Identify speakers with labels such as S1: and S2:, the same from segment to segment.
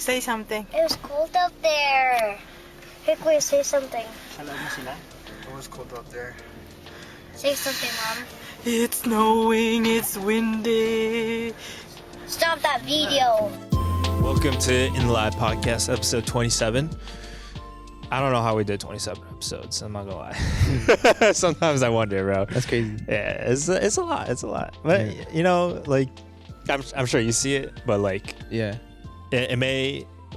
S1: Say something.
S2: It was cold out there. Hey, Kuya, say something.
S3: It was cold out there.
S2: Say something, Mom.
S1: It's snowing, it's windy.
S2: Stop that video.
S4: Welcome to In the Lab Podcast, episode 27. I don't know how we did 27 episodes. I'm not gonna lie. Sometimes I wonder, bro.
S3: That's crazy.
S4: Yeah, it's a lot. It's a lot. But
S3: Yeah.
S4: you know, like I'm sure you see it, but like
S3: Yeah.
S4: we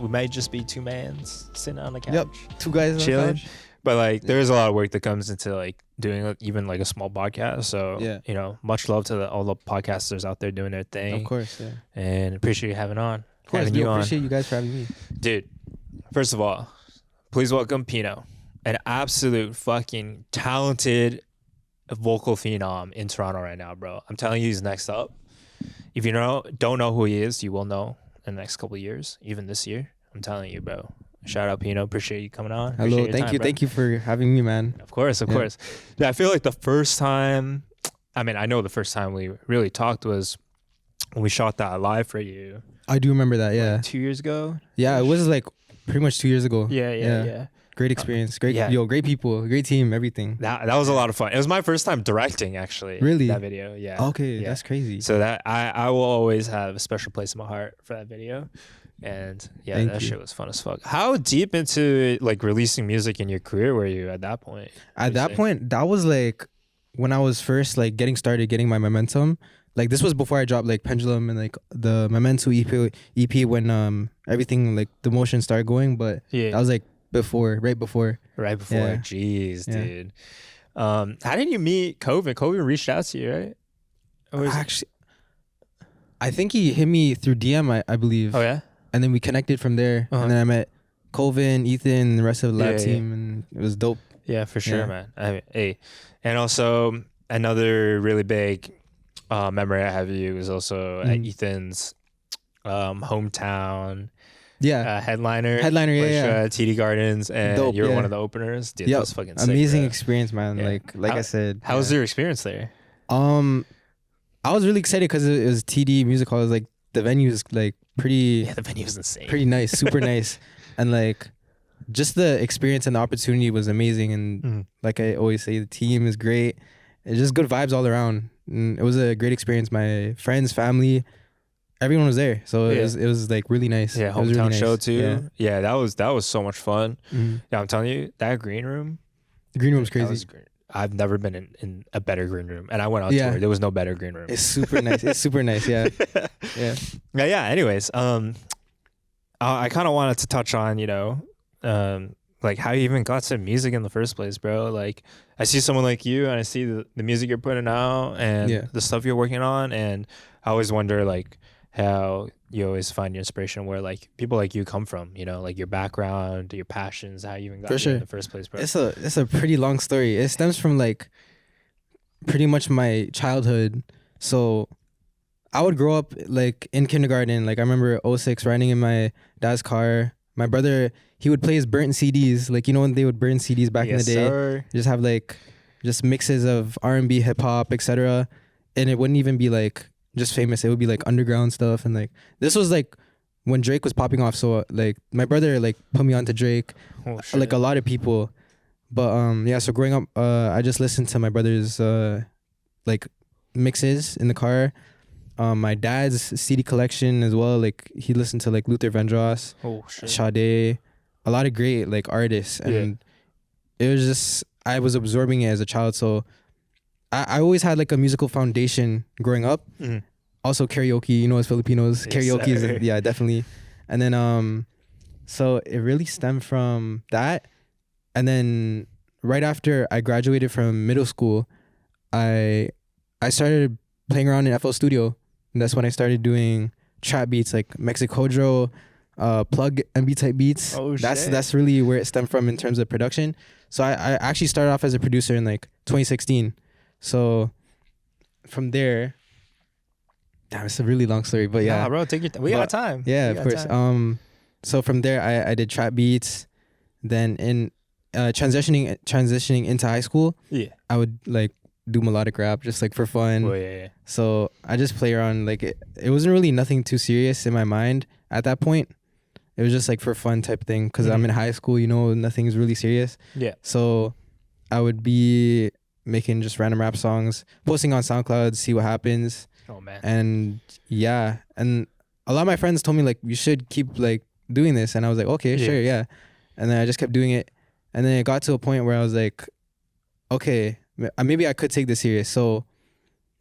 S4: may just be two mans sitting on the couch.
S3: Yep. Two guys on
S4: chilling.
S3: the couch.
S4: But like, there's a lot of work that comes into like doing even like a small podcast. So
S3: Yeah.
S4: you know, much love to all the podcasters out there doing their thing.
S3: Of course, yeah.
S4: And appreciate you having on.
S3: Of course,
S4: having
S3: we
S4: you on.
S3: appreciate you guys for having me.
S4: Dude, first of all, please welcome Pino, an absolute fucking talented vocal phenom in Toronto right now, bro. I'm telling you, he's next up. If you don't know who he is, you will know in the next couple of years, even this year. I'm telling you, bro. Shout out, Pino. Appreciate you coming on.
S3: Hello, thank you for having me, man.
S4: Of course. Yeah, I feel like the first time, I know the first time we really talked was when we shot that live for you.
S3: I do remember that, yeah.
S4: Like 2 years ago?
S3: Yeah, it was like pretty much 2 years ago.
S4: Yeah.
S3: Great experience. Great,
S4: yeah.
S3: great people, great team, everything.
S4: That was a lot of fun. It was my first time directing, actually.
S3: Really?
S4: That video, yeah.
S3: Okay,
S4: Yeah.
S3: that's crazy.
S4: So that I will always have a special place in my heart for that video. And yeah,
S3: Thank
S4: that
S3: you.
S4: shit was fun as fuck. How deep into like releasing music in your career were you at that point?
S3: At that point, that was like when I was first like getting started, getting my momentum. Like this was before I dropped like Pendulum and like the Memento EP when everything like the motion started going. But
S4: Yeah.
S3: that was like right before.
S4: Right before.
S3: Yeah.
S4: Jeez,
S3: Yeah.
S4: dude. How did you meet Koven? Koven reached out to you, right? Or was it-
S3: Actually, I think he hit me through DM, I believe.
S4: Oh yeah?
S3: And then we connected from there.
S4: Uh-huh.
S3: And then I met Colvin, Ethan, and the rest of the lab
S4: Yeah,
S3: team, and it was dope.
S4: Yeah, for sure,
S3: Yeah.
S4: man. Hey. And also another really big memory I have of you is also at Ethan's hometown
S3: Yeah.
S4: headliner.
S3: Headliner, yeah,
S4: which,
S3: yeah.
S4: TD Gardens, and
S3: Dope,
S4: you were
S3: yeah.
S4: one of the openers. Dude, that
S3: Yep.
S4: was fucking sick.
S3: Amazing
S4: bro.
S3: experience, man.
S4: Yeah.
S3: Like
S4: How-
S3: I said.
S4: How was your experience there?
S3: I was really excited because it was TD Music Hall. It was like the venue is like pretty
S4: Yeah, the venue was insane.
S3: pretty nice, super nice, and like just the experience and the opportunity was amazing. And like I always say, the team is great. It's just good vibes all around. And it was a great experience. My friends, family, everyone was there, so
S4: Yeah.
S3: it was like really nice.
S4: Yeah,
S3: It was
S4: hometown
S3: really nice.
S4: show too.
S3: Yeah.
S4: Yeah, that was so much fun.
S3: Mhm.
S4: Yeah, I'm telling you, that green room.
S3: The green room's
S4: that
S3: crazy.
S4: was great. I've never been in a better green room, and I went on
S3: Yeah.
S4: tour. There was no better green room.
S3: It's super nice. It's super nice. Yeah, yeah.
S4: Yeah. Anyways, I kind of wanted to touch on, like how you even got to music in the first place, bro. Like I see someone like you, and I see the music you're putting out and
S3: Yeah.
S4: the stuff you're working on, and I always wonder like how you always find your inspiration where like people like you come from, like your background, your passions, how you even got
S3: For
S4: here
S3: sure.
S4: in the first place, bro.
S3: It's a pretty long story. It stems from like pretty much my childhood. So I would grow up like in kindergarten. Like I remember '06 riding in my dad's car. My brother, he would play his burnt CDs. Like when they would burn CDs back in the
S4: Yes,
S3: day.
S4: sir.
S3: Just have like just mixes of R&B, hip hop, etc. And it wouldn't even be like just famous. It would be like underground stuff. And like this was like when Drake was popping off. So like my brother like put me onto Drake.
S4: Oh, shit.
S3: Like a lot of people. But yeah, so growing up, I just listened to my brother's like mixes in the car. My dad's CD collection as well. Like he listened to like Luther Vandross,
S4: Oh shit.
S3: Sade, a lot of great like artists, and it was just I was absorbing it as a child. So I always had like a musical foundation growing up.
S4: Mhm.
S3: Also karaoke, as Filipinos,
S4: Yes,
S3: karaoke
S4: sir.
S3: is yeah, definitely. And then so it really stemmed from that. And then right after I graduated from middle school, I started playing around in FL Studio. And that's when I started doing trap beats like Mexicojo, plug MB type beats.
S4: Oh,
S3: that's
S4: shit.
S3: that's really where it stemmed from in terms of production. So I actually started off as a producer in like 2016. So from there, damn, it's a really long story, but yeah.
S4: Nah, bro, take your time. We got time.
S3: Yeah,
S4: We
S3: of
S4: got
S3: course.
S4: time.
S3: So from there, I did trap beats. Then in transitioning into high school,
S4: Yeah.
S3: I would like do melodic rap just like for fun.
S4: Oh yeah.
S3: So I just play around. Like it wasn't really nothing too serious in my mind at that point. it was just like for fun type thing because I'm in high school, you know, nothing's really serious.
S4: Yeah.
S3: So I would be making just random rap songs, posting on SoundCloud, see what happens.
S4: Oh man.
S3: And yeah, and a lot of my friends told me like you should keep like doing this, and I was like, okay, sure, yeah. And then I just kept doing it, and then it got to a point where I was like, okay, maybe I could take this serious. So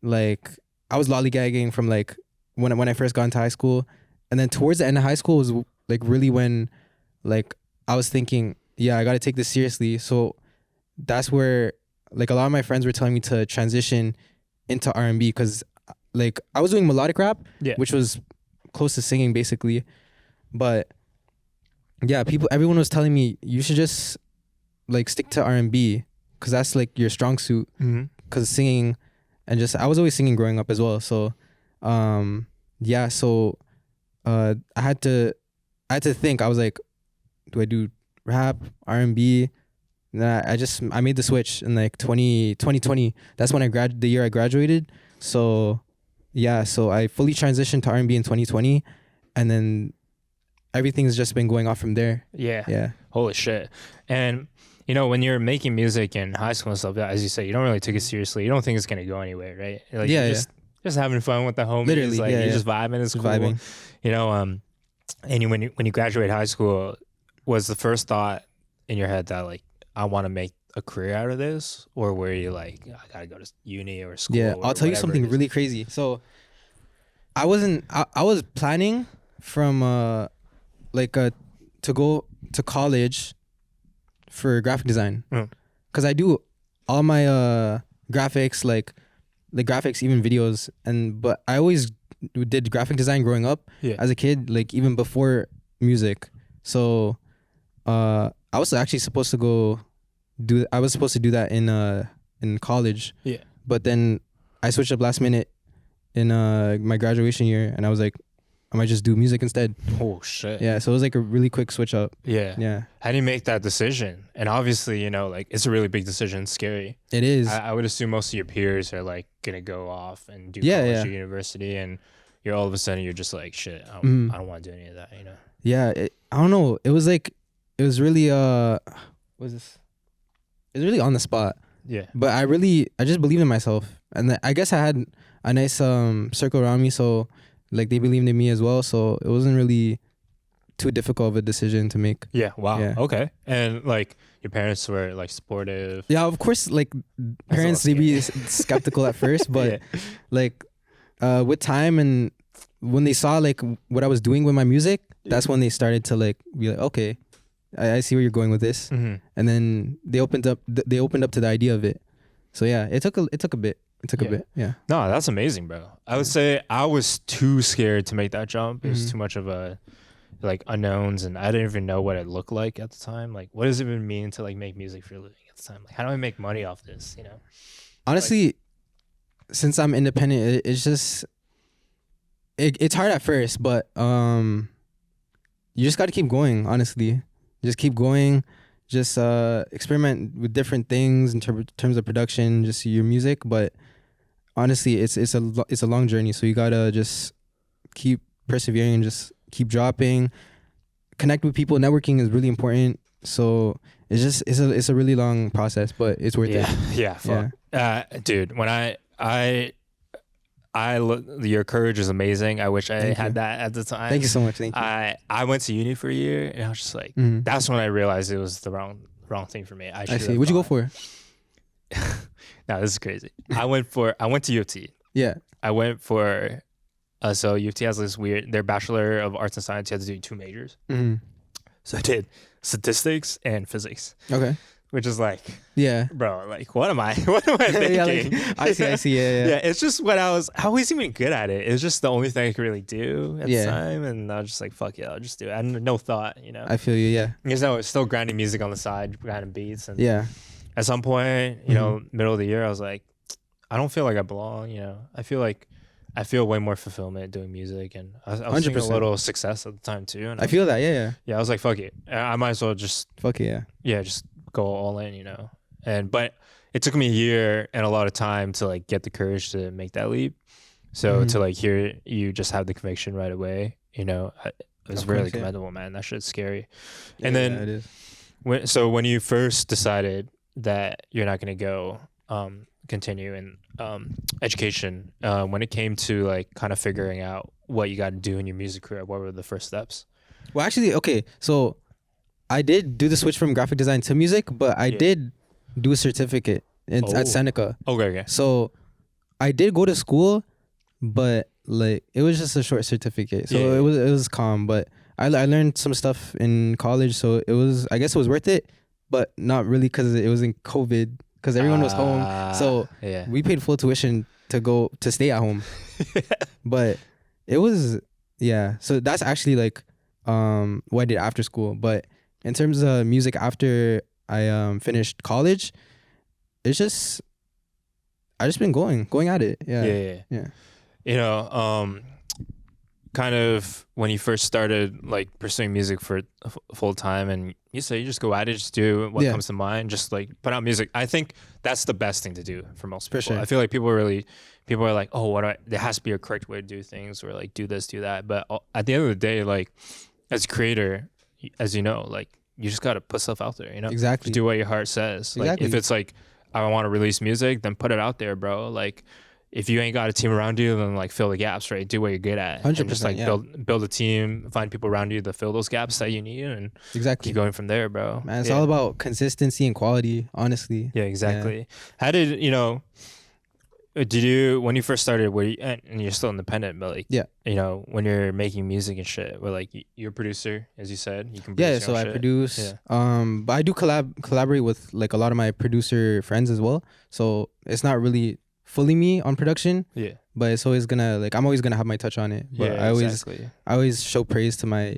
S3: like I was lollygagging from like when I first got into high school, and then towards the end of high school was like really when like I was thinking, yeah, I got to take this seriously. So that's where like a lot of my friends were telling me to transition into R&B because like I was doing melodic rap, which was close to singing basically, but yeah, everyone was telling me you should just like stick to R&B because that's like your strong suit. Because singing and just I was always singing growing up as well. So yeah, so I had to think. I was like, do I do rap, R&B? And then I made the switch in like 2020. That's when the year I graduated. So yeah, so I fully transitioned to R&B in 2020, and then everything's just been going off from there. Yeah.
S4: Holy shit. And you know, when you're making music in high school and stuff, as you say, you don't really take it seriously. You don't think it's gonna go anywhere, right? Like, you're just having fun with the homies.
S3: Literally,
S4: like you're just vibing. It's cool.
S3: Vibing.
S4: You know, and when you graduate high school, was the first thought in your head that like I want to make a career out of this, or were you like I gotta go to uni or school?
S3: Yeah,
S4: or
S3: I'll tell you something really crazy. So I was planning from to go to college for graphic design because I do all my graphics, like the graphics, even videos, but I always did graphic design growing up as a kid, like even before music. So I was actually supposed to do that in college. Yeah. But then I switched up last minute in my graduation year, and I was like, I might just do music instead.
S4: Oh shit.
S3: Yeah, so it was like a really quick switch up.
S4: Yeah. How do you make that decision? And obviously, you know, like it's a really big decision, scary.
S3: It is.
S4: I would assume most of your peers are like gonna go off and do college or university, and you're all of a sudden you're just like, shit, I don't want to do any of that, you know?
S3: Yeah, I don't know. It was really what was this? It was really on the spot.
S4: Yeah.
S3: But I just believed in myself, and I guess I had a nice circle around me, so like they believed in me as well. So it wasn't really too difficult of a decision to make.
S4: Yeah. Wow.
S3: Yeah.
S4: Okay. And like your parents were like supportive.
S3: Yeah, of course. Like parents, they be skeptical at first, but like with time and when they saw like what I was doing with my music, that's when they started to like be like, okay, I see where you're going with this. And then they opened up to the idea of it. So yeah, it took a bit. It took a bit. Yeah.
S4: No, that's amazing, bro. I would say I was too scared to make that jump. It was too much of a like unknowns, and I didn't even know what it looked like at the time. Like, what does it even mean to like make music for a living at the time? Like, how do I make money off this? You know.
S3: Honestly, since I'm independent, it's just it's hard at first, but you just got to keep going. Honestly, just keep going. Just experiment with different things in terms of production, just your music. But honestly, it's a long journey, so you gotta just keep persevering and just keep dropping. Connect with people. Networking is really important. So it's a really long process, but it's worth it.
S4: Yeah, fuck. Dude, when your courage is amazing. I wish I had that at the time.
S3: Thank you so much. Thank you.
S4: I went to uni for a year, and I was just like, that's when I realized it was the wrong thing for me. I see.
S3: What'd you go for?
S4: No, this is crazy. I went to U of T.
S3: Yeah.
S4: I went for so U of T has this weird. Their Bachelor of Arts and Science, you had to do 2 majors. So I did statistics and physics.
S3: Okay.
S4: Which is like,
S3: yeah,
S4: bro, like what am I thinking?
S3: Yeah, like, I see. Yeah.
S4: It's just I wasn't even good at it. It was just the only thing I could really do at the time, and I was just like, fuck yeah, I'll just do it. I had no thought, you know.
S3: I feel you. Yeah.
S4: Because I was still grinding music on the side, grinding beats, and
S3: at
S4: some point, you know, middle of the year, I was like, I don't feel like I belong. You know, I feel way more fulfillment doing music, and I was seeing a little success at the time too. And
S3: I feel that. Yeah.
S4: I was like, fuck it, I might as well just
S3: fuck it.
S4: Yeah, just go all in, you know. But it took me a year and a lot of time to like get the courage to make that leap. So to like hear you just have the conviction right away, you know, is
S3: Of
S4: really
S3: course, yeah.
S4: commendable, man. That shit's scary.
S3: Yeah,
S4: And then
S3: yeah, it is.
S4: when you first decided that you're not going to go continue in education, when it came to like kind of figuring out what you got to do in your music career, what were the first steps?
S3: Well, actually, okay, so I did do the switch from graphic design to music, but I
S4: Yeah.
S3: did do a certificate
S4: Oh.
S3: at Seneca.
S4: Okay.
S3: So I did go to school, but like it was just a short certificate, so
S4: Yeah.
S3: it was calm. But I learned some stuff in college, so I guess it was worth it, but not really because it was in COVID, because everyone was home. So
S4: yeah.
S3: we paid full tuition to stay at home, but it was So that's actually like what I did after school. But in terms of music after I finished college, it's just I just been going at it. Yeah.
S4: You know, kind of when you first started like pursuing music for full time, and you say you just go at it, just do what
S3: Yeah.
S4: comes to mind, just like put out music. I think that's the best thing to do for most
S3: For
S4: people.
S3: sure.
S4: I feel like people are like, oh, there has to be a correct way to do things, or like do this, do that. But at the end of the day, like as a creator, as you know, like you just got to put stuff out there, you know,
S3: Exactly.
S4: just do what your heart says. Like
S3: Exactly.
S4: if it's like, I want to release music, then put it out there, bro. Like if you ain't got a team around you, then like fill the gaps, right? Do what you're good at.
S3: 100%,
S4: And just like
S3: yeah.
S4: build a team, find people around you to fill those gaps that you need, and
S3: Exactly.
S4: keep going from there, bro.
S3: Man, it's
S4: Yeah.
S3: all about consistency and quality, honestly.
S4: Yeah, exactly. How did when you first started, and you're still independent, but like,
S3: Yeah.
S4: when you're making music and shit, where like you're a producer, as you said, you can
S3: Yeah,
S4: produce
S3: so
S4: your own
S3: I
S4: shit.
S3: produce.
S4: Yeah.
S3: But I do collaborate with like a lot of my producer friends as well. So it's not really fully me on production,
S4: Yeah.
S3: but it's always gonna I'm always gonna have my touch on it. But
S4: Yeah, exactly.
S3: I always show praise to my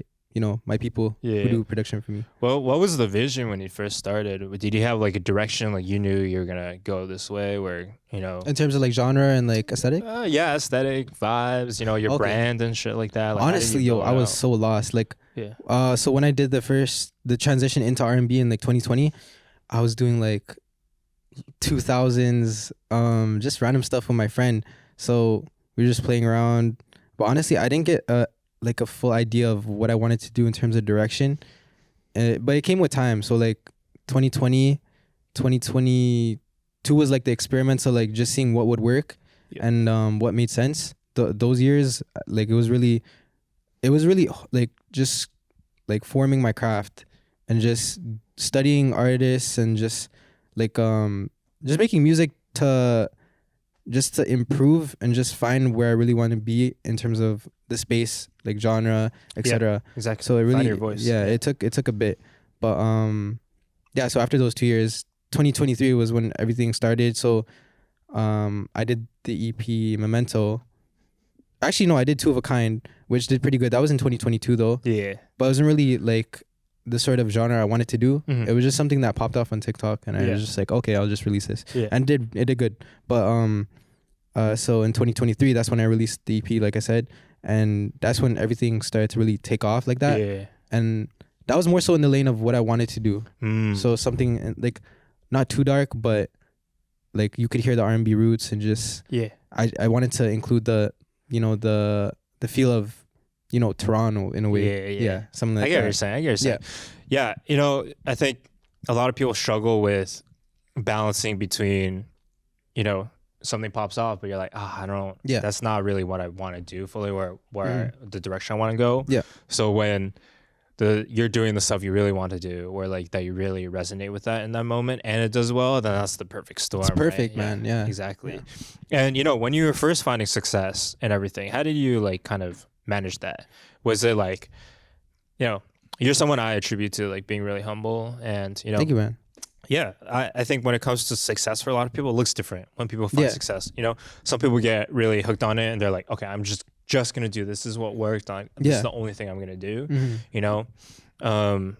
S3: my people
S4: Yeah.
S3: who do production for me.
S4: Well, what was the vision when you first started? Did you have like a direction, like you knew you were gonna go this way, where
S3: In terms of like genre and like aesthetic.
S4: aesthetic vibes, your
S3: Okay.
S4: brand and shit like that. Like, how did
S3: Honestly,
S4: you
S3: yo,
S4: build
S3: I
S4: it
S3: was
S4: out?
S3: so lost. Like,
S4: Yeah.
S3: so when I did the transition into R&B in like 2020, I was doing like 2000s, just random stuff with my friend. So we were just playing around. But honestly, I didn't get a full idea of what I wanted to do in terms of direction. But it came with time. So like 2020, 2022 was like the experiments of like just seeing what would work and what made sense. Those years, like it was really like just like forming my craft and just studying artists and just like just making music to improve and just find where I really want to be in terms of the space, like genre, etc.
S4: Exactly.
S3: So it really,
S4: Find your voice.
S3: yeah, it took a bit, but so after those 2 years, 2023 was when everything started. So I did the EP Memento. Actually, no, I did Two of a Kind, which did pretty good. That was in 2022 though,
S4: Yeah.
S3: but it wasn't really like the sort of genre I wanted to do.
S4: Mhm.
S3: It was just something that popped off on TikTok, and I was just like, okay, I'll just release this,
S4: Yeah.
S3: and it did good. But so in 2023, that's when I released the EP, like I said, and that's when everything started to really take off like that.
S4: Yeah.
S3: And that was more so in the lane of what I wanted to do.
S4: Mm.
S3: So something like not too dark, but like you could hear the R&B roots, and just
S4: Yeah.
S3: I wanted to include the the feel of Toronto in a way.
S4: Yeah.
S3: Something like
S4: I get
S3: that.
S4: what you're saying. I get what you're saying. Yeah. I think a lot of people struggle with balancing between, something pops off, but you're like, I don't,
S3: Yeah.
S4: that's not really what I want to do fully, where the direction I want to go.
S3: Yeah.
S4: So when you're doing the stuff you really want to do, or like that you really resonate with that in that moment, and it does well, then that's the perfect storm.
S3: It's perfect,
S4: right?
S3: man. Yeah.
S4: Exactly. And when you were first finding success and everything, how did you like kind of manage that? Was it like, you're someone I attribute to like being really humble, and
S3: Thank you, man.
S4: yeah, I think when it comes to success for a lot of people, it looks different when people find
S3: Yeah.
S4: success. Some people get really hooked on it, and they're like, okay, I'm just gonna do this. This is what worked. This
S3: Yeah.
S4: is the only thing I'm gonna do.
S3: Mhm.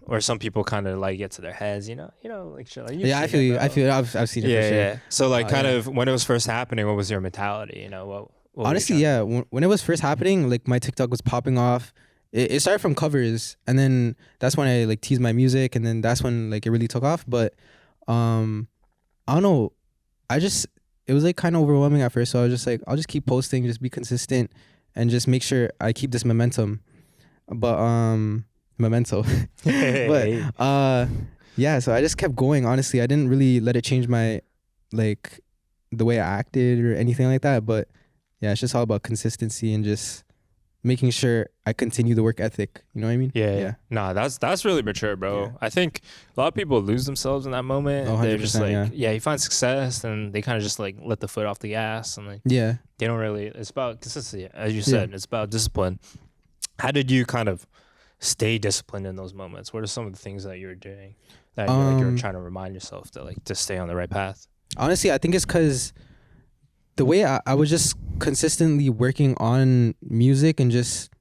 S4: Or some people kind of like get to their heads, like shit. Like,
S3: Yeah, I feel you.
S4: bro.
S3: I feel I've seen it
S4: Yeah,
S3: for sure.
S4: yeah. So like,
S3: Oh,
S4: kind
S3: yeah.
S4: of when it was first happening, what was your mentality? What were you
S3: Honestly,
S4: trying-
S3: yeah. When it was first happening, like my TikTok was popping off. It started from covers, and then that's when I like teased my music, and then that's when like it really took off. But I don't know. It was like kind of overwhelming at first, so I was just like, I'll just keep posting, just be consistent, and just make sure I keep this momentum. but memento.
S4: Hey.
S3: But yeah, so I just kept going. Honestly, I didn't really let it change my like the way I acted or anything like that. But yeah, it's just all about consistency and just making sure I continue the work ethic. You know what I mean?
S4: Yeah. Nah, that's really mature, bro.
S3: Yeah.
S4: I think a lot of people lose themselves in that moment.
S3: Oh,
S4: They're just
S3: 100%,
S4: like,
S3: yeah.
S4: you find success and they kind of just like let the foot off the gas and like
S3: Yeah.
S4: they don't really. It's about consistency, as you said. It's about discipline. How did you kind of stay disciplined in those moments? What are some of the things that you were doing that you were trying to remind yourself to stay on the right path?
S3: Honestly, I think it's because the way I was just consistently working on music and just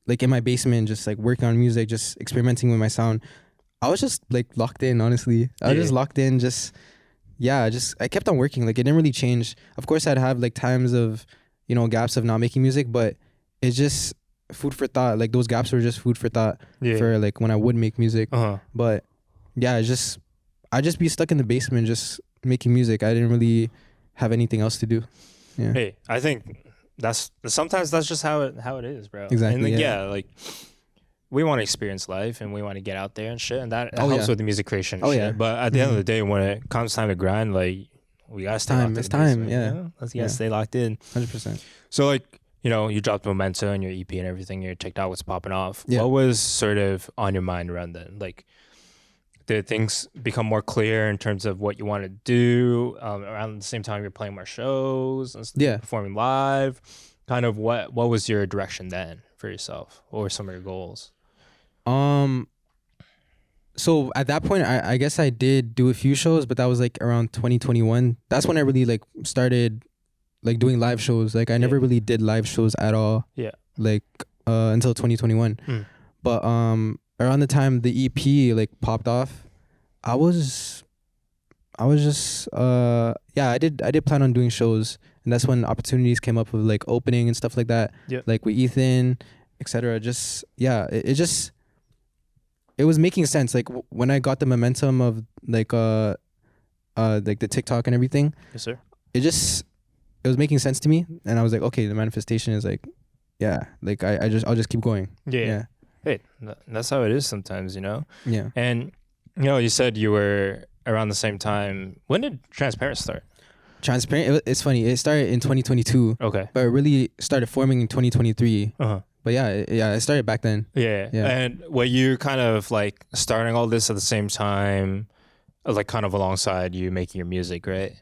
S3: like in my basement, just like working on music, just experimenting with my sound. I was just like locked in, honestly. I was just locked in, I kept on working. Like it didn't really change. Of course, I'd have like times of, gaps of not making music, but it's just food for thought. Like those gaps were just food for thought for like when I would make music. But yeah, I just be stuck in the basement just making music. I didn't really have anything else to do. Yeah.
S4: Hey, I think sometimes that's just how it is, bro.
S3: Exactly.
S4: And like we want to experience life and we want to get out there and shit, and that helps with the music creation. And shit.
S3: Yeah.
S4: But at the end of the day, when it comes time to grind, like we gotta stay locked in.
S3: It's time. Yeah.
S4: Let's stay locked in.
S3: 100%.
S4: So like you dropped Memento and your EP and everything. Your TikTok was popping off.
S3: Yeah.
S4: What was sort of on your mind around then? Like, did things become more clear in terms of what you want to do around the same time you're playing more shows and performing live? Kind of what was your direction then for yourself? What were some of your goals?
S3: So at that point, I guess I did do a few shows, but that was like around 2021. That's when I really like started like doing live shows. Like I never really did live shows at all. Yeah. Like until 2021. But around the time the EP like popped off, I was just I did plan on doing shows, and that's when opportunities came up of like opening and stuff like that. Yeah. Like with Ethan, etc. Just it was making sense. Like when I got the momentum of like the TikTok and everything.
S4: Yes, sir.
S3: It was making sense to me, and I was like, okay, the manifestation is like, like I'll just keep going. Yeah.
S4: Hey, that's how it is sometimes,
S3: Yeah.
S4: And you said you were around the same time. When did TRNSPRNT start?
S3: TRNSPRNT, it's funny. It started in 2022.
S4: Okay.
S3: But it really started forming in 2023. But it started back then.
S4: Yeah. And were you kind of like starting all this at the same time, like kind of alongside you making your music, right?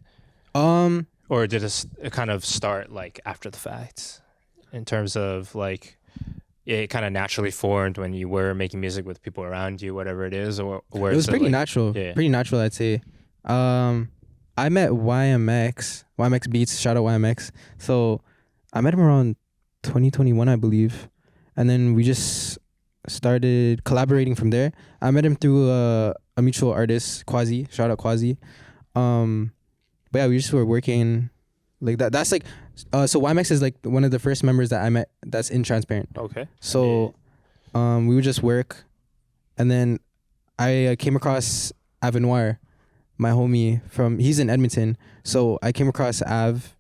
S4: Or did it kind of start like after the fact, in terms of like it kind of naturally formed when you were making music with people around you, whatever it is, or
S3: it was pretty natural. Yeah. Pretty natural, I'd say. I met YMX Beats. Shout out YMX. So I met him around 2021, I believe, and then we just started collaborating from there. I met him through a mutual artist, Quasi. Shout out Quasi. But yeah, we just were working like that. That's like, so YMX is like one of the first members that I met that's in TRNSPRNT.
S4: Okay.
S3: So, we would just work, and then I came across Avenoir, my homie he's in Edmonton. So I came across Av.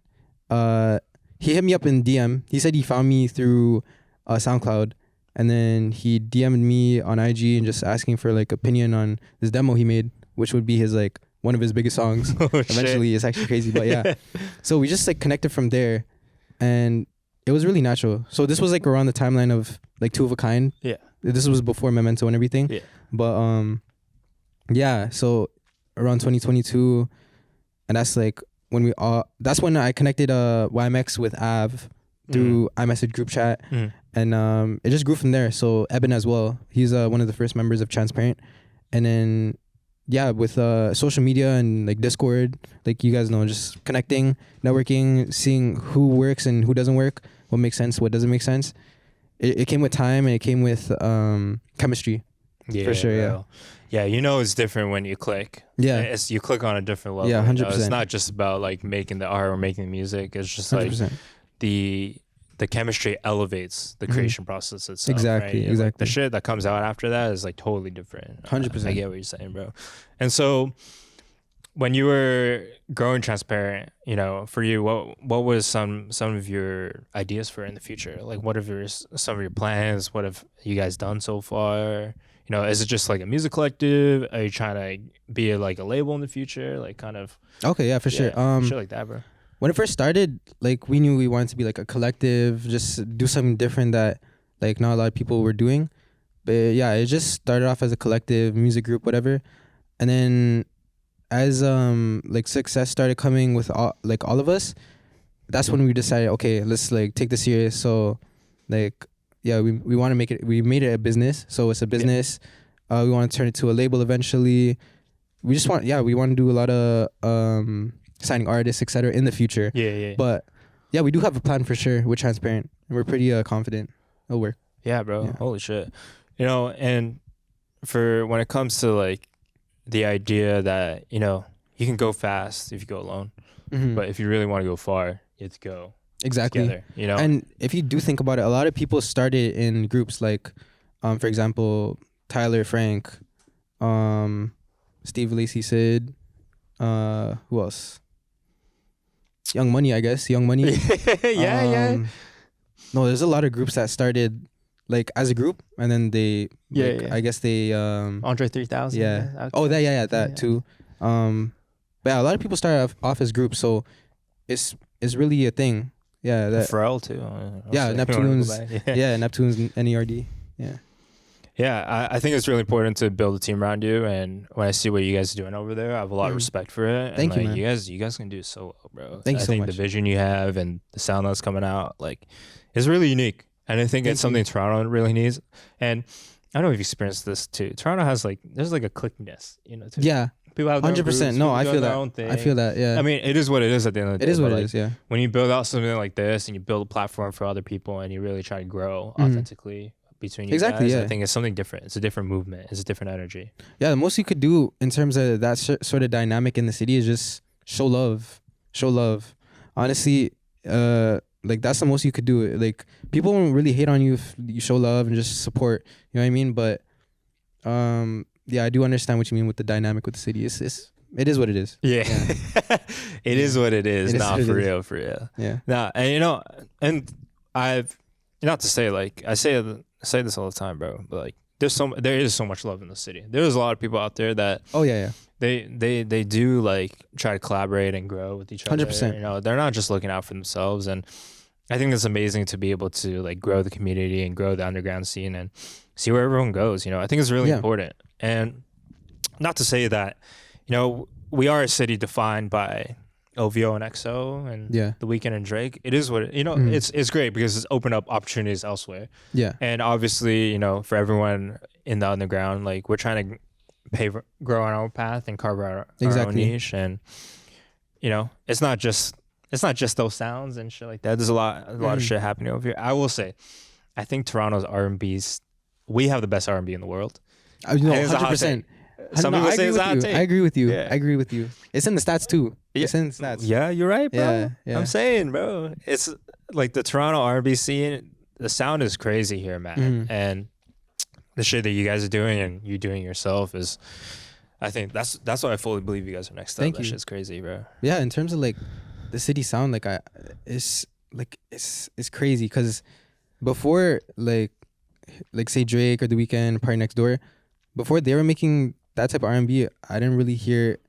S3: He hit me up in DM. He said he found me through SoundCloud, and then he DM'd me on IG and just asking for like opinion on this demo he made, which would be his like one of his biggest songs. Eventually. It's actually crazy, but yeah. So we just like connected from there, and it was really natural. So this was like around the timeline of like Two of a Kind. Yeah. This was before Memento and everything. Yeah. But so around 2022, and that's like when that's when I connected YMX with Av through iMessage group chat, and it just grew from there. So Eben as well, he's one of the first members of TRNSPRNT, and then with social media and like Discord, like you guys know, just connecting, networking, seeing who works and who doesn't work, what makes sense, what doesn't make sense. It came with time, and it came with chemistry. Yeah, for sure.
S4: Bro. Yeah, it's different when you click. Yeah, you click on a different level.
S3: Yeah, 100%.
S4: It's not just about like making the art or making the music. It's just 100%. Like the chemistry elevates the creation process itself.
S3: Exactly,
S4: right?
S3: Exactly.
S4: Like the shit that comes out after that is like totally different.
S3: 100%.
S4: I get what you're saying, bro. And so, when you were growing transparent, you know, for you, what was some of your ideas for in the future? Like, what have some of your plans? What have you guys done so far? You know, is it just like a music collective? Are you trying to be like a label in the future? Like, kind of.
S3: Okay, yeah, for sure.
S4: Shit like that, bro.
S3: When it first started, like we knew we wanted to be like a collective, just do something different that like not a lot of people were doing. But yeah, it just started off as a collective music group, whatever. And then as like success started coming with all of us, that's when we decided, okay, let's like take this serious. So like yeah, we want to make it, we made it a business. So it's a business. We want to turn it to a label eventually. We just want we want to do a lot of signing artists, etc. in the future.
S4: Yeah.
S3: But yeah, we do have a plan for sure. We're transparent. We're pretty confident it'll work.
S4: Yeah, bro.
S3: Yeah.
S4: Holy shit. You know, and for when it comes to like the idea that, you know, you can go fast if you go alone, but if you really want to go far, you have to go
S3: exactly
S4: together, you know?
S3: And if you do think about it, a lot of people started in groups like for example, Tyler, Frank, Steve Lacy, Sid, who else? Young Money, I guess. Young Money.
S4: yeah.
S3: No, there's a lot of groups that started like as a group, and then they, I guess they,
S4: Andre 3000.
S3: yeah. Oh, that too. But yeah, a lot of people started off as groups, so it's really a thing. Yeah, that.
S4: Pharrell too.
S3: Yeah, Neptunes. Yeah, Neptunes, NERD. Yeah.
S4: Yeah, I think it's really important to build a team around you, and when I see what you guys are doing over there, I have a lot of respect for it.
S3: Thank
S4: and
S3: you,
S4: like,
S3: man.
S4: You guys can do so well, bro.
S3: Thank you so
S4: I think
S3: much.
S4: the vision you have and the sound that's coming out, like, is really unique, and I think it's something Toronto really needs. And I don't know if you've experienced this too. Toronto has like, there's like a cliqueness, you know. Too.
S3: Yeah.
S4: People have
S3: 100%. No, I feel that. I feel that. Yeah.
S4: I mean, it is what it is at the end of the day.
S3: It is what
S4: but,
S3: it
S4: like,
S3: is. Yeah.
S4: when you build out something like this and you build a platform for other people and you really try to grow authentically between you guys, I think it's something different. It's a different movement. It's a different energy.
S3: Yeah, the most you could do in terms of that sort of dynamic in the city is just show love. Show love. Honestly, like that's the most you could do. Like people won't really hate on you if you show love and just support. You know what I mean? But yeah, I do understand what you mean with the dynamic with the city. It is what it is.
S4: Yeah. It is what it is. Nah, for real.
S3: Yeah.
S4: Nah, and you know, and I've, not to say like, I say this all the time, bro, but like there is so much love in the city. There's a lot of people out there that they do like try to collaborate and grow with each other.
S3: 100%.
S4: You know, they're not just looking out for themselves, and I think it's amazing to be able to like grow the community and grow the underground scene and see where everyone goes. You know, I think it's really important. And not to say that, you know, we are a city defined by OVO and XO and The Weeknd and Drake. It is what it, you know. It's great because it's opened up opportunities elsewhere. Yeah. And obviously, you know, for everyone in the underground, like we're trying to grow on our own path and carve our own niche. And you know, it's not just those sounds and shit like that. There's a lot of shit happening over here. I will say, I think Toronto's R&B's, we have the best R&B in the world.
S3: You know, 100%.
S4: Some people say it's hot take.
S3: I agree with you.
S4: Yeah.
S3: I agree with you. It's in the stats too. It's in the stats.
S4: Yeah, you're right, bro.
S3: Yeah.
S4: I'm saying, bro, it's like the Toronto R&B scene. The sound is crazy here, man. And the shit that you guys are doing and you doing yourself is, I think that's why I fully believe you guys are next up. That shit's crazy, bro. Yeah,
S3: in terms of like the city sound, like it's crazy because before like say Drake or The Weeknd, Party Next Door, before they were making that type of R&B, I didn't really hear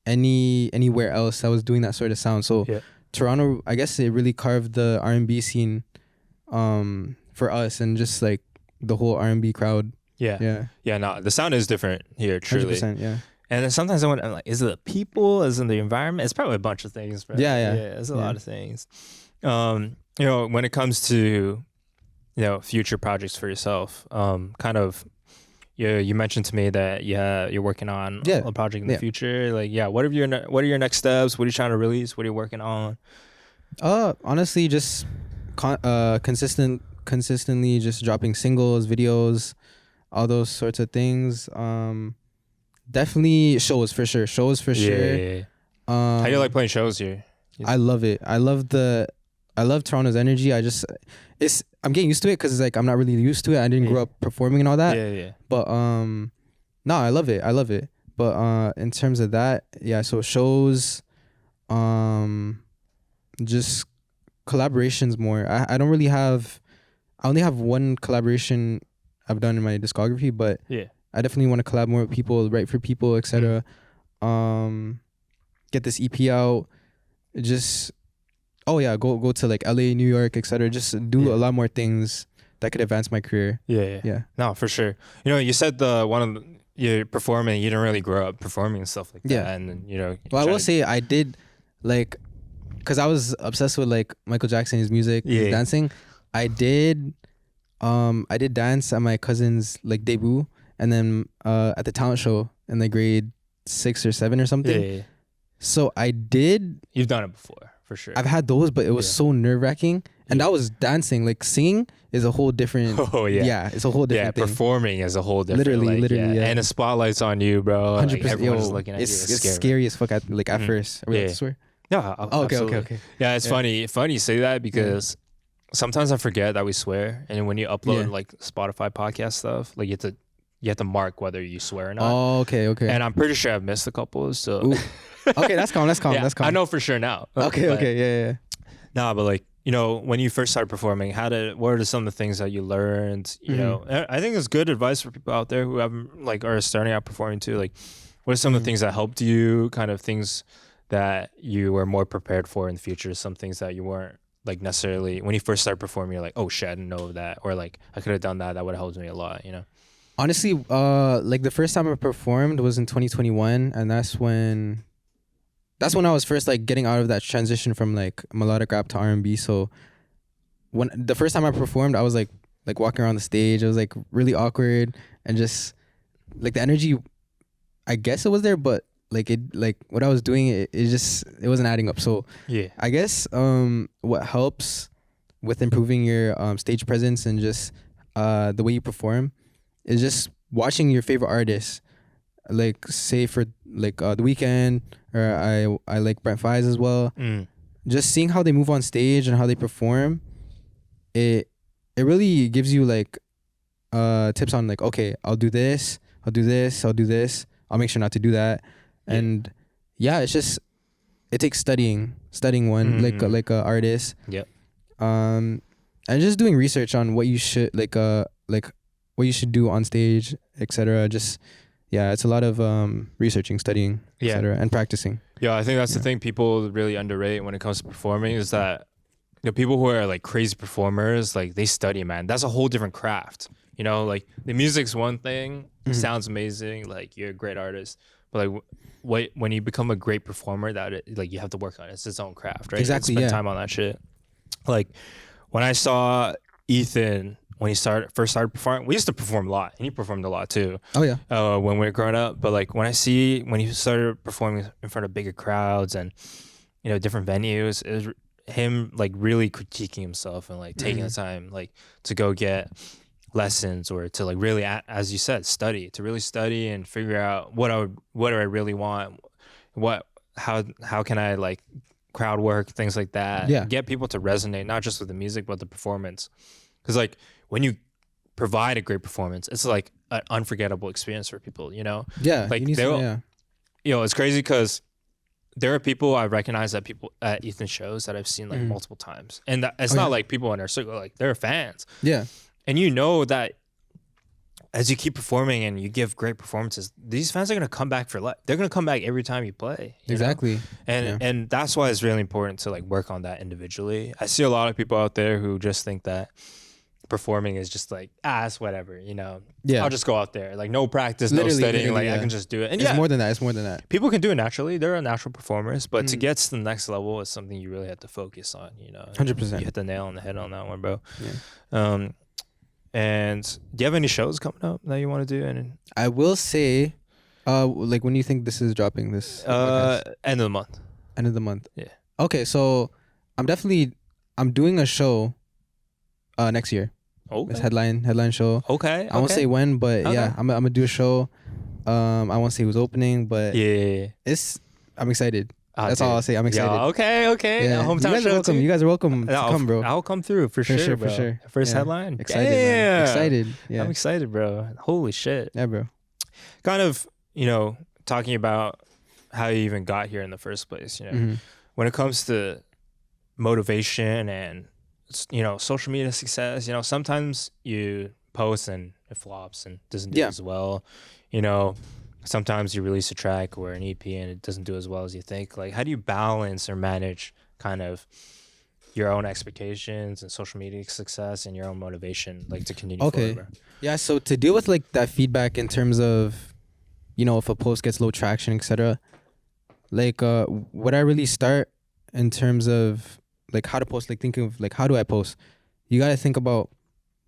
S3: anywhere else that was doing that sort of sound. So Toronto, I guess it really carved the R&B scene for us and just like the whole R&B crowd.
S4: Yeah. No, the sound is different here, truly.
S3: 100%, yeah.
S4: And then sometimes I'm like, is it the people? Is it the environment? It's probably a bunch of things, bro.
S3: Yeah.
S4: There's a lot of things. You know, when it comes to, you know, future projects for yourself, kind of, you mentioned to me that you're working on a project in the future. Like, what are your next steps? What are you trying to release? What are you working on?
S3: Honestly, just consistently just dropping singles, videos, all those sorts of things. Definitely shows for sure.
S4: Yeah. How do you like playing shows here?
S3: I love it. I love Toronto's energy. I'm getting used to it because it's like I'm not really used to it. I didn't grow up performing and all that.
S4: Yeah.
S3: But no, I love it. But in terms of that, yeah, so shows, just collaborations more. I don't really have, I only have one collaboration I've done in my discography, but
S4: Yeah.
S3: I definitely want to collab more with people, write for people, etc. Get this EP out. Just go to like LA, New York, etc. Just do a lot more things that could advance my career. Yeah.
S4: No, for sure. You said you're performing. You didn't really grow up performing and stuff like that.
S3: Yeah.
S4: And
S3: Well, I will say I did, like, because I was obsessed with like Michael Jackson, his music, his dancing. I did dance at my cousin's like debut, and then at the talent show in like grade 6 or 7 or something.
S4: Yeah.
S3: So I did.
S4: You've done it before, for sure.
S3: I've had those, but it was so nerve-wracking, and that was dancing. Like singing is a whole different.
S4: Oh yeah.
S3: Yeah, it's a whole different thing.
S4: Performing is a whole different.
S3: Literally, yeah.
S4: And the spotlight's on you, bro.
S3: 100%.
S4: Like, everyone's looking at you.
S3: It's scary as fuck at first. Are we allowed to swear?
S4: Yeah.
S3: Okay.
S4: Yeah, it's funny. Funny you say that because sometimes I forget that we swear, and when you upload like Spotify podcast stuff, like you have to mark whether you swear or not.
S3: Oh, okay.
S4: And I'm pretty sure I've missed a couple. So
S3: okay, that's calm.
S4: Yeah, I know for sure now.
S3: Okay, yeah.
S4: Nah, but like when you first started performing, what are some of the things that you learned? You know, I think it's good advice for people out there who haven't like are starting out performing too. Like, what are some of the things that helped you? Kind of things that you were more prepared for in the future. Some things that you weren't like necessarily when you first started performing. You're like, oh shit, I didn't know that, or like I could have done that. That would have helped me a lot.
S3: Honestly, like the first time I performed was in 2021, and that's when I was first like getting out of that transition from like melodic rap to R&B. So when the first time I performed, I was like walking around the stage. It was like really awkward, and just like the energy, I guess it was there, but like what I was doing, it wasn't adding up. So
S4: yeah,
S3: I guess what helps with improving your stage presence and just the way you perform is just watching your favorite artists. Like say for like The Weeknd, or I like Brent Fayez as well. Just seeing how they move on stage and how they perform, it really gives you like tips on like, okay, I'll do this, I'll make sure not to do that. And it's just, it takes studying one like a artist. And just doing research on what you should what you should do on stage, etc. Just it's a lot of researching, studying, etc. and practicing.
S4: Yeah, I think that's the thing people really underrate when it comes to performing is that people who are like crazy performers, like they study, man. That's a whole different craft. Like the music's one thing, sounds amazing, like you're a great artist, but like when you become a great performer, like you have to work on it. It's its own craft, right?
S3: Exactly.
S4: Spend time on that shit. Like when I saw Ethan when he first started performing, we used to perform a lot, and he performed a lot too.
S3: Oh yeah.
S4: When we were growing up, but like when he started performing in front of bigger crowds and different venues, it was him like really critiquing himself and like taking the time like to go get lessons or to like really, as you said, study and figure out what do I really want, how can I like crowd work, things like that. Get people to resonate not just with the music but the performance, because like when you provide a great performance, it's like an unforgettable experience for people. Like it's crazy because there are people I recognize at Ethan's shows that I've seen like multiple times, and it's not like people in our circle, like they're fans. And that as you keep performing and you give great performances, these fans are going to come back for life. They're going to come back every time you play.
S3: Exactly.
S4: And that's why it's really important to like work on that individually. I see a lot of people out there who just think that performing is just like, it's whatever, I'll just go out there. Like no practice, no studying, like I can just do it. And
S3: it's more than that.
S4: People can do it naturally. They're natural performers, but to get to the next level is something you really have to focus on,
S3: 100%.
S4: You hit the nail on the head on that one, bro. And do you have any shows coming up that you want to do? And
S3: I will say, like when do you think this is dropping this?
S4: End of the month.
S3: End of the month.
S4: Yeah.
S3: Okay, so I'm doing a show next year.
S4: Okay.
S3: It's headline show.
S4: Okay.
S3: I won't say when, but I'm gonna do a show. I won't say who's opening, but I'm excited. That's all I'll say. I'm excited.
S4: Okay.
S3: Yeah.
S4: Hometown show
S3: welcome.
S4: too.
S3: You guys are welcome to come, bro.
S4: I'll come through for sure, bro.
S3: For sure.
S4: First headline.
S3: Excited. Man. Excited. Yeah.
S4: I'm excited, bro. Holy shit.
S3: Yeah, bro.
S4: Kind of, talking about how you even got here in the first place,
S3: Mhm.
S4: when it comes to motivation and social media success, sometimes you post and it flops and doesn't do
S3: Yeah.
S4: as well. You know, sometimes you release a track or an EP and it doesn't do as well as you think. Like, how do you balance or manage kind of your own expectations and social media success and your own motivation, like to continue
S3: Okay.
S4: forward, bro?
S3: Yeah, so to deal with like that feedback in terms of, if a post gets low traction, etc. Like what I really start in terms of like how to post, like thinking of like how do I post? You gotta think about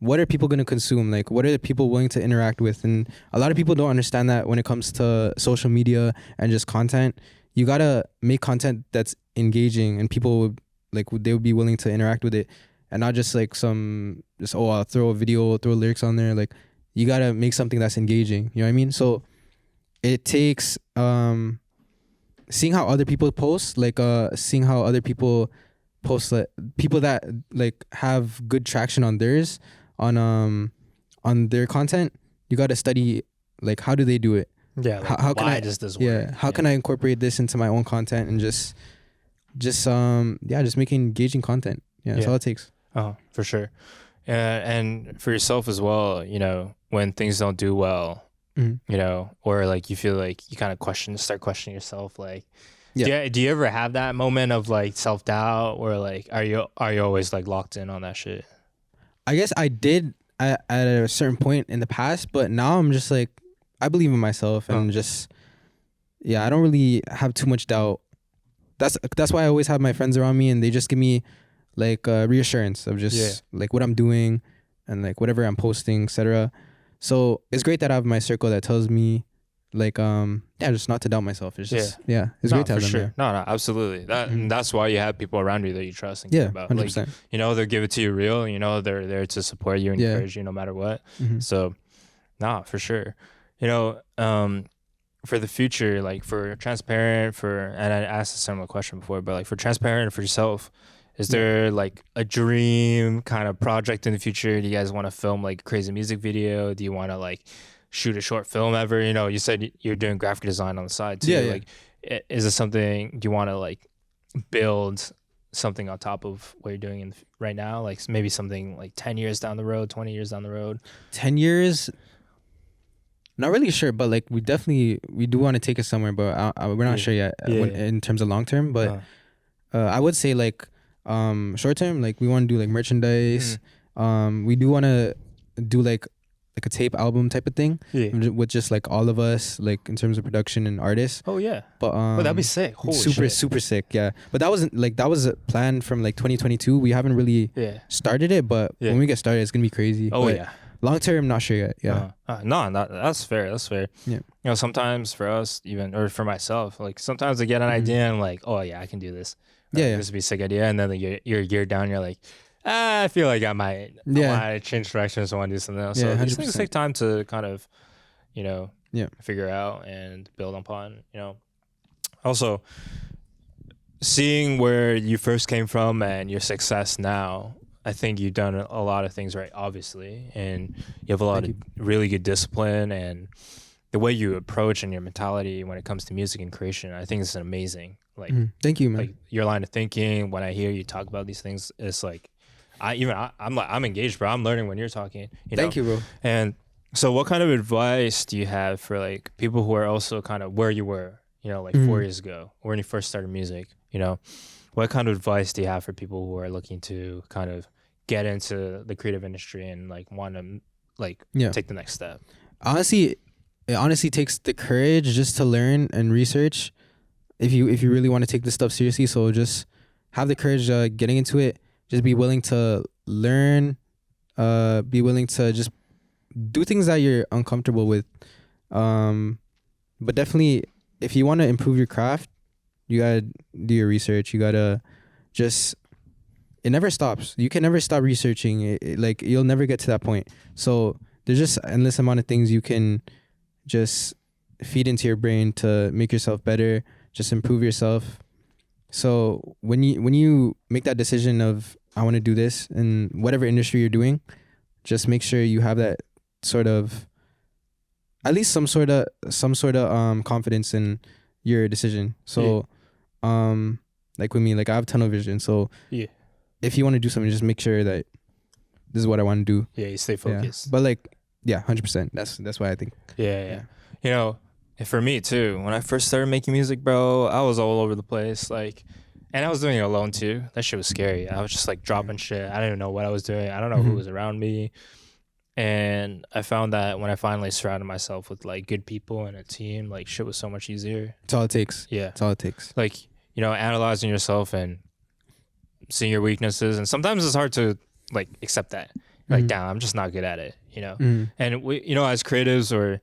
S3: what are people gonna consume? Like what are the people willing to interact with? And a lot of people don't understand that when it comes to social media and just content. You gotta make content that's engaging and people would they would be willing to interact with it, and not just like I'll throw a video, throw lyrics on there. Like you gotta make something that's engaging. You know what I mean? So it takes seeing how other people post, seeing how other people post, like people that like have good traction on theirs, on their content. You gotta study like how do they do it?
S4: Yeah. Like,
S3: How can
S4: why
S3: I
S4: does this
S3: yeah?
S4: work?
S3: How can I incorporate this into my own content and just making engaging content. Yeah, that's
S4: Yeah.
S3: all it takes.
S4: Oh, for sure. And for yourself as well, when things don't do well,
S3: Mhm.
S4: or like you feel like you kind of start questioning yourself, like,
S3: Yeah.
S4: do you ever have that moment of like self-doubt, or like are you always like locked in on that shit?
S3: I guess I did at a certain point in the past, but now I'm just like I believe in myself and I don't really have too much doubt. That's why I always have my friends around me and they just give me like reassurance of just like what I'm doing and like whatever I'm posting, etc. So it's great that I have my circle that tells me like just not to doubt myself. It's just it's great to have them.
S4: Sure.
S3: Yeah.
S4: No, absolutely. That's why you have people around you that you trust and care about.
S3: 100%.
S4: Like, they'll give it to you real. They're there to support you and encourage you no matter what.
S3: Mhm.
S4: So, for sure. For the future, like for transparent, and I asked a similar question before, but like for transparent for yourself, is there like a dream kind of project in the future? Do you guys want to film like a crazy music video? Do you want to like shoot a short film ever? You said you're doing graphic design on the side too.
S3: Yeah.
S4: Like, is this something, do you want to like build something on top of what you're doing right now? Like maybe something like 10 years down the road, 20 years down the road?
S3: 10 years, not really sure, but like we do want to take it somewhere, but we're not sure yet in terms of long term. But I would say like short term, like we want to do like merchandise. We do want to do like a tape album type of thing with just like all of us, like in terms of production and artists.
S4: Oh yeah,
S3: but
S4: that'd be sick. Holy
S3: super sick. Yeah, but that was a plan from like 2022. We haven't really started it, but when we get started, it's gonna be crazy.
S4: Oh
S3: but
S4: yeah.
S3: Long term, not sure yet. Yeah.
S4: That's fair. That's fair.
S3: Yeah.
S4: Sometimes for us, even or for myself, like sometimes I get an idea and like, oh yeah, I can do this. This would be a sick idea, and then you're a year down, you're like, I feel like I might change directions. I want to do something else. So these things take time to kind of, figure out and build upon. Also, seeing where you first came from and your success now, I think you've done a lot of things right, obviously, and you have a lot of really good discipline, and the way you approach and your mentality when it comes to music and creation, I think it's amazing. Like,
S3: thank you, man.
S4: Like your line of thinking, when I hear you talk about these things, it's like, I'm engaged, bro. I'm learning when you're talking.
S3: Thank you, bro.
S4: And so, what kind of advice do you have for like people who are also kind of where you were, like 4 years ago, or when you first started music? What kind of advice do you have for people who are looking to kind of get into the creative industry and like want to like take the next step?
S3: Honestly, it honestly takes the courage just to learn and research if you really want to take this stuff seriously. So just have the courage getting into it. Just be willing to learn, be willing to just do things that you're uncomfortable with. But definitely, if you want to improve your craft, you gotta do your research. You gotta just, it never stops. You can never stop researching. Like you'll never get to that point. So there's just endless amount of things you can just feed into your brain to make yourself better, just improve yourself. So when you make that decision of I want to do this in whatever industry you're doing, just make sure you have that sort of at least some sort of confidence in your decision. So like with me, like I have tunnel vision. So
S4: Yeah.
S3: if you want to do something, just make sure that this is what I want to do.
S4: Yeah, you stay focused.
S3: Yeah. But like, yeah, 100%. That's why I think.
S4: Yeah. You know, and for me too, when I first started making music, bro, I was all over the place. Like, and I was doing it alone too. That shit was scary. I was just like dropping shit. I didn't even know what I was doing. I don't know who was around me. And I found that when I finally surrounded myself with like good people and a team, like shit was so much easier.
S3: That's all it takes.
S4: Yeah.
S3: That's all it takes.
S4: Like, you know, analyzing yourself and seeing your weaknesses. And sometimes it's hard to like accept that. Like, damn, I'm just not good at it, you know? And we, you know, as creatives or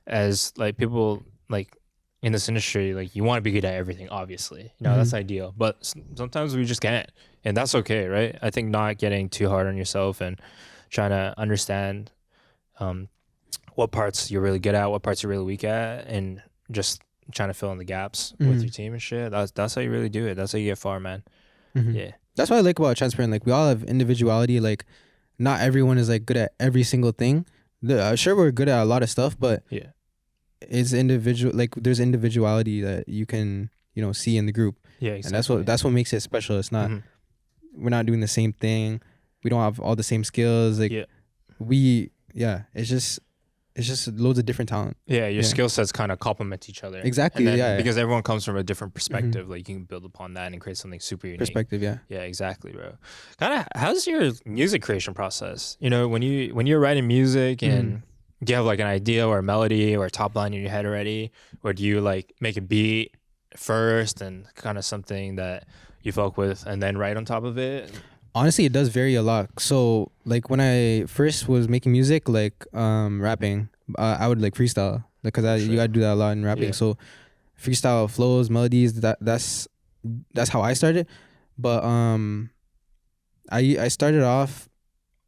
S4: as like people like in this industry, like you want to be good at everything, obviously, you know, that's ideal, but sometimes we just can't, and that's okay, right? I think not getting too hard on yourself and trying to understand what parts you're really good at, what parts you're really weak at, and just trying to fill in the gaps with your team and shit. That's how you really do it. That's how you get far, man. Yeah.
S3: That's what I like about transparent. Like we all have individuality. Like not everyone is like good at every single thing. Sure, we're good at a lot of stuff, but
S4: Yeah.
S3: it's individual. Like there's individuality that you can, you know, see in the group.
S4: Yeah, exactly.
S3: And that's what makes it special. It's not we're not doing the same thing. We don't have all the same skills. Like it's just loads of different talent.
S4: Yeah, your skill sets kind of complement each other.
S3: Exactly.
S4: And then,
S3: yeah.
S4: because everyone comes from a different perspective. Like you can build upon that and create something super unique.
S3: Perspective. Yeah.
S4: Yeah, exactly, bro. Kind of, how's your music creation process? You know, when you're writing music and do you have like an idea or a melody or a top line in your head already, or do you like make a beat first and kind of something that you fuck with and then write on top of it?
S3: Honestly, it does vary a lot. So like when I first was making music, like rapping, I would like freestyle, like because you gotta do that a lot in rapping.
S4: Yeah.
S3: So freestyle flows, melodies, that's how I started. But I started off.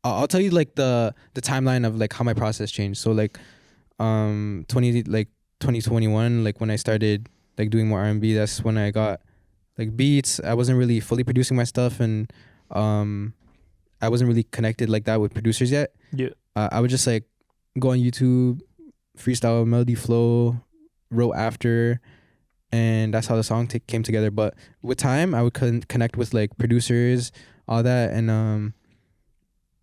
S3: I'll tell you like the timeline of like how my process changed. So like 2021, like when I started like doing more R&B, that's when I got like beats. I wasn't really fully producing my stuff, and I wasn't really connected like that with producers yet.
S4: Yeah.
S3: I would just like go on YouTube, freestyle, melody flow, wrote after, and that's how the song came together. But with time, I would connect with like producers, all that, and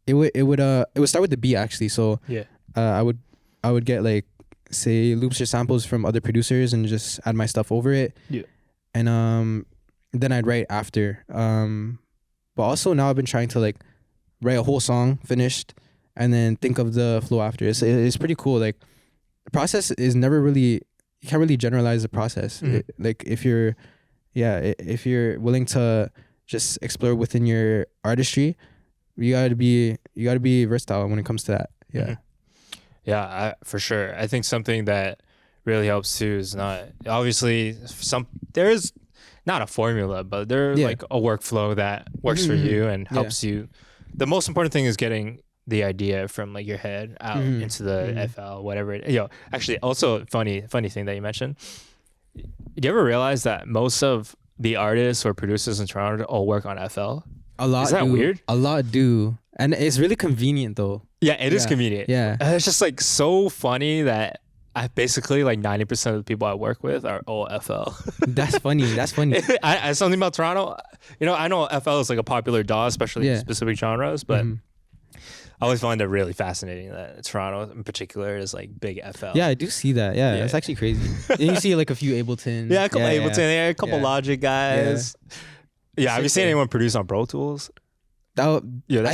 S3: it would start with the beat actually. So
S4: Yeah.
S3: I would get like say loops or samples from other producers and just add my stuff over it.
S4: Yeah.
S3: And then I'd write after. But also now I've been trying to like write a whole song finished and then think of the flow after. It's pretty cool. Like the process is never really, you can't really generalize the process. Like if you're willing to just explore within your artistry, you gotta be versatile when it comes to that. Yeah.
S4: Yeah, for sure. I think something that really helps too is not obviously there is not a formula, but there's like a workflow that works for you and helps you. The most important thing is getting the idea from like your head out into the FL, whatever it. Actually, also funny thing that you mentioned. Do you ever realize that most of the artists or producers in Toronto all work on FL?
S3: A lot.
S4: Is that weird?
S3: A lot do, and it's really convenient though.
S4: Yeah, it is convenient.
S3: Yeah,
S4: and it's just like so funny that I basically like 90% of the people I work with are all FL.
S3: That's funny.
S4: I something about Toronto. You know, I know FL is like a popular DAW, especially in specific genres, but I always find it really fascinating that Toronto in particular is like big FL.
S3: Yeah, I do see that. Yeah, it's actually crazy. And you see like a few Ableton.
S4: Yeah, a couple Ableton, a couple Logic guys. Yeah, have you seen anyone produce on Pro Tools?
S3: I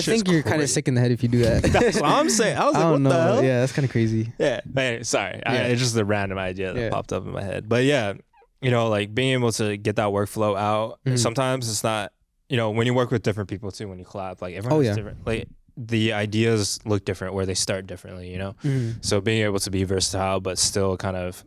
S3: think you're kind of sick in the head if you do that.
S4: That's what I'm saying. I was like, what the hell?
S3: Yeah, that's kind of crazy.
S4: Yeah, man, sorry. It's just a random idea that popped up in my head. But yeah, you know, like being able to get that workflow out. Sometimes it's not, you know, when you work with different people too, when you collab, like everyone is different. Like the ideas look different where they start differently, you know? So being able to be versatile, but still kind of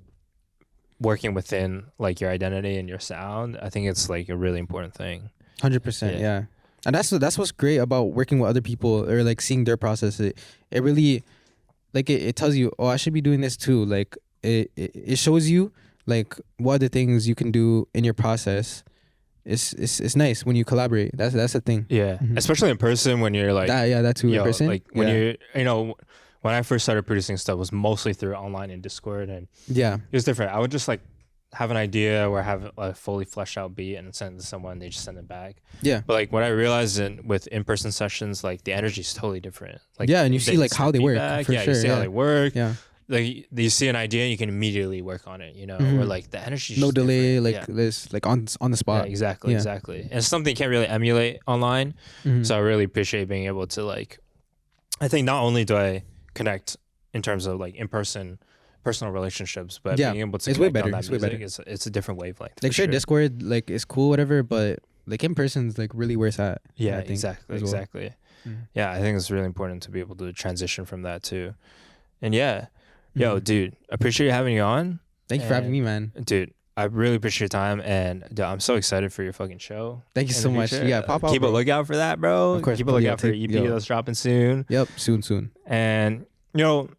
S4: working within like your identity and your sound, I think it's like a really important thing.
S3: 100%. Yeah. And that's what's great about working with other people or like seeing their process. It really like it tells you, oh, I should be doing this too. Like it shows you like what other things you can do in your process. It's nice when you collaborate. That's the thing.
S4: Yeah, especially in person when you're like
S3: that too in person.
S4: Like when you're, you know, when I first started producing stuff was mostly through online and Discord, and
S3: Yeah.
S4: it was different. I would just like have an idea or have a fully fleshed out beat and send it to someone, they just send it back.
S3: Yeah.
S4: But like what I realized with in-person sessions, like the energy is totally different. Like
S3: Yeah, and you see like how they work. For
S4: yeah,
S3: sure.
S4: you see how they work.
S3: Yeah.
S4: Like you see an idea and you can immediately work on it, you know, or like the energy.
S3: No delay,
S4: different.
S3: like this, like on the spot.
S4: Yeah, exactly,
S3: Yeah.
S4: exactly. And it's something you can't really emulate online. So I really appreciate being able to like, I think not only do I connect in terms of like in-person personal relationships, but
S3: Yeah,
S4: being able to
S3: it's way
S4: connect on
S3: better.
S4: that
S3: It's way
S4: music,
S3: better.
S4: it's a different wavelength.
S3: Like
S4: for
S3: sure,
S4: sure.
S3: Discord like is cool, whatever, but like in person's like really where it's at.
S4: Yeah,
S3: I think,
S4: exactly,
S3: as well.
S4: exactly. Yeah, I think it's really important to be able to transition from that too. And yeah, yo, dude, appreciate having you on.
S3: Thank you for having
S4: And,
S3: me, man.
S4: dude. I really appreciate your time, and dude, I'm so excited for your fucking show.
S3: Thank you
S4: in
S3: so
S4: the
S3: much.
S4: future.
S3: Yeah, pop out.
S4: Keep a
S3: bro.
S4: lookout for that, bro.
S3: Of course,
S4: Keep a
S3: bro.
S4: lookout
S3: Yeah,
S4: for your EP that's dropping soon.
S3: Yep, soon.
S4: And you know,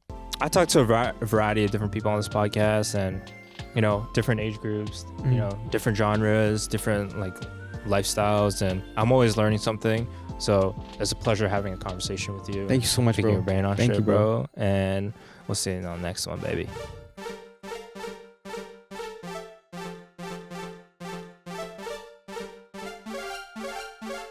S4: I talked to a variety of different people on this podcast, and you know, different age groups, you know, different genres, different like lifestyles, and I'm always learning something. So it's a pleasure having a conversation with you.
S3: Thank you so much,
S4: Picking
S3: bro.
S4: your brain on
S3: Thank
S4: shit,
S3: you, bro.
S4: And we'll see you on the next one, baby.